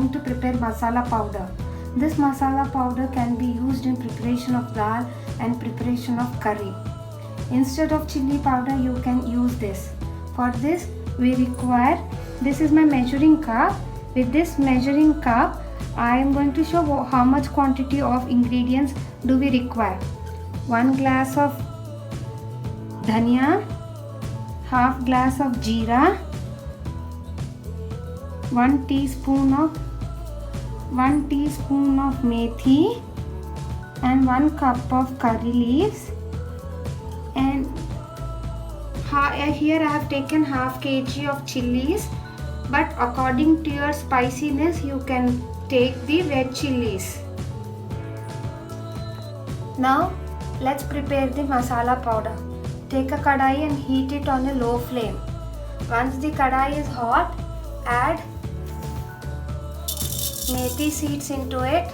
going to prepare masala powder. This masala powder can be used in preparation of dal and preparation of curry. Instead of chili powder, you can use this. For this, we require, this is my measuring cup. With this measuring cup, I am going to show how much quantity of ingredients do we require. 1 glass of dhania, half glass of jeera, 1 teaspoon of methi, and 1 cup of curry leaves, and here I have taken half kg of chilies, but according to your spiciness you can take the red chilies. Now let's prepare the masala powder. Take a kadai and heat it on a low flame. Once the kadai is hot, add methi seeds into it,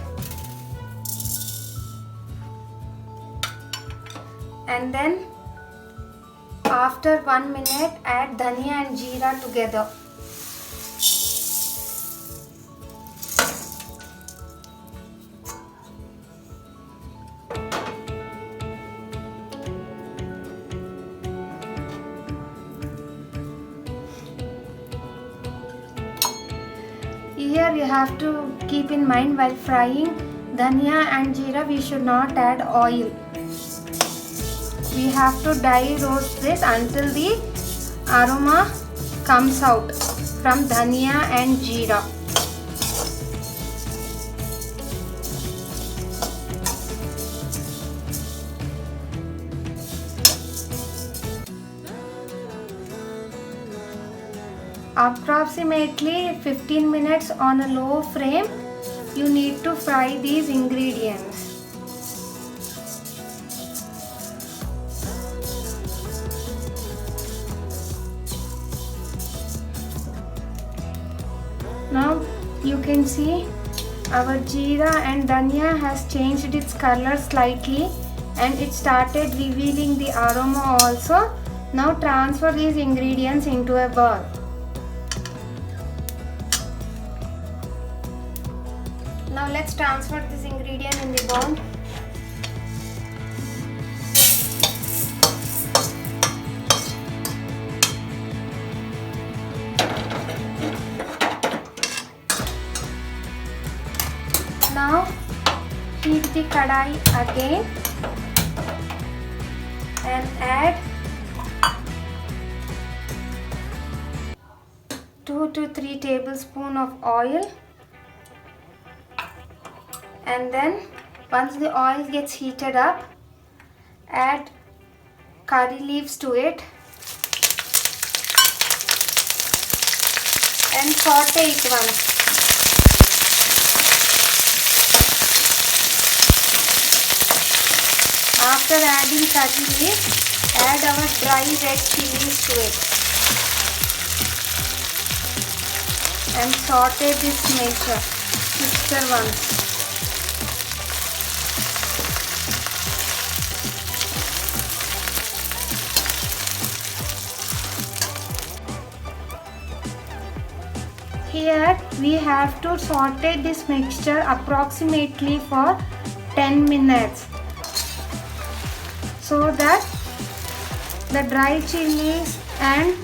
and then after 1 minute add dhania and jeera together. Here you have to keep in mind, while frying dhania and jeera we should not add oil. We have to dry roast this until the aroma comes out from dhania and jeera. Approximately 15 minutes on a low flame, you need to fry these ingredients. Now you can see our jeera and dhania has changed its color slightly and it started revealing the aroma also. Now transfer these ingredients into a bowl. Now let's transfer this ingredient in the bowl. Now heat the kadai again and add 2 to 3 tablespoons of oil, and then once the oil gets heated up, add curry leaves to it and saute it once. After adding curry leaves, add our dry red chilies to it and saute this mixture once. Here we have to saute this mixture approximately for 10 minutes so that the dry chilies and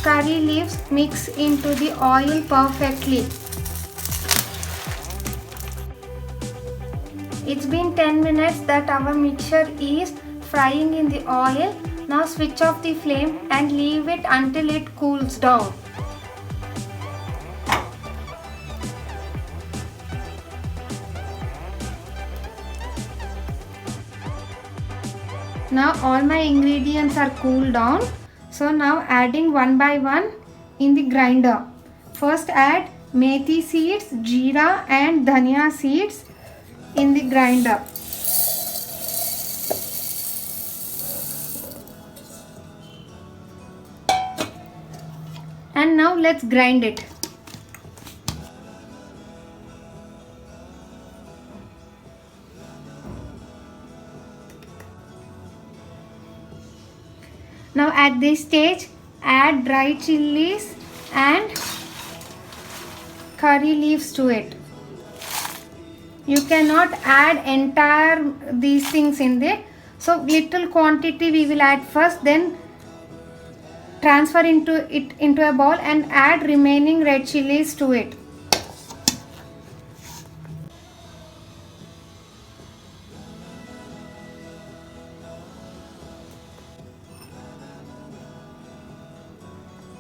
curry leaves mix into the oil perfectly. It's been 10 minutes that our mixture is frying in the oil. Now switch off the flame and leave it until it cools down. Now all my ingredients are cooled down. So now adding one by one in the grinder. First add methi seeds, jeera and dhania seeds in the grinder. And now let's grind it. Now at this stage add dry chilies and curry leaves to it. You cannot add entire these things in it. So little quantity we will add first, then transfer into a bowl and add remaining red chilies to it.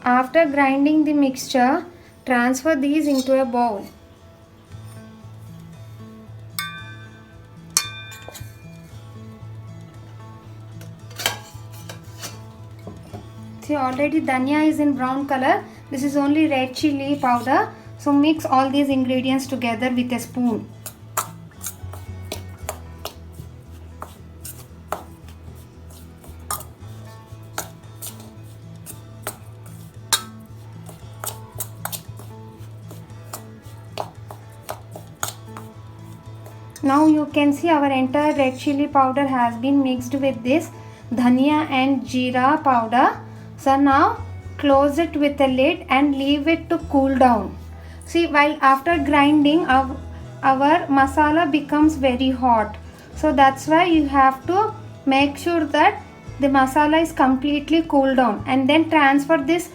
After grinding the mixture, transfer these into a bowl. See, already dhania is in brown color. This is only red chili powder. So mix all these ingredients together with a spoon. Now you can see our entire red chili powder has been mixed with this dhania and jeera powder. So now close it with a lid and leave it to cool down. See, while after grinding our masala becomes very hot. So that's why you have to make sure that the masala is completely cooled down, and then transfer this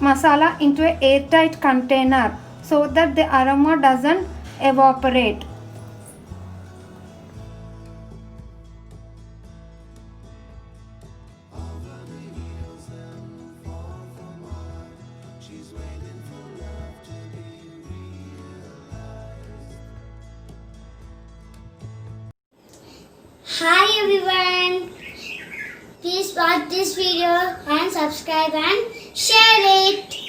masala into an airtight container so that the aroma doesn't evaporate. Hi everyone, please watch this video and subscribe and share it.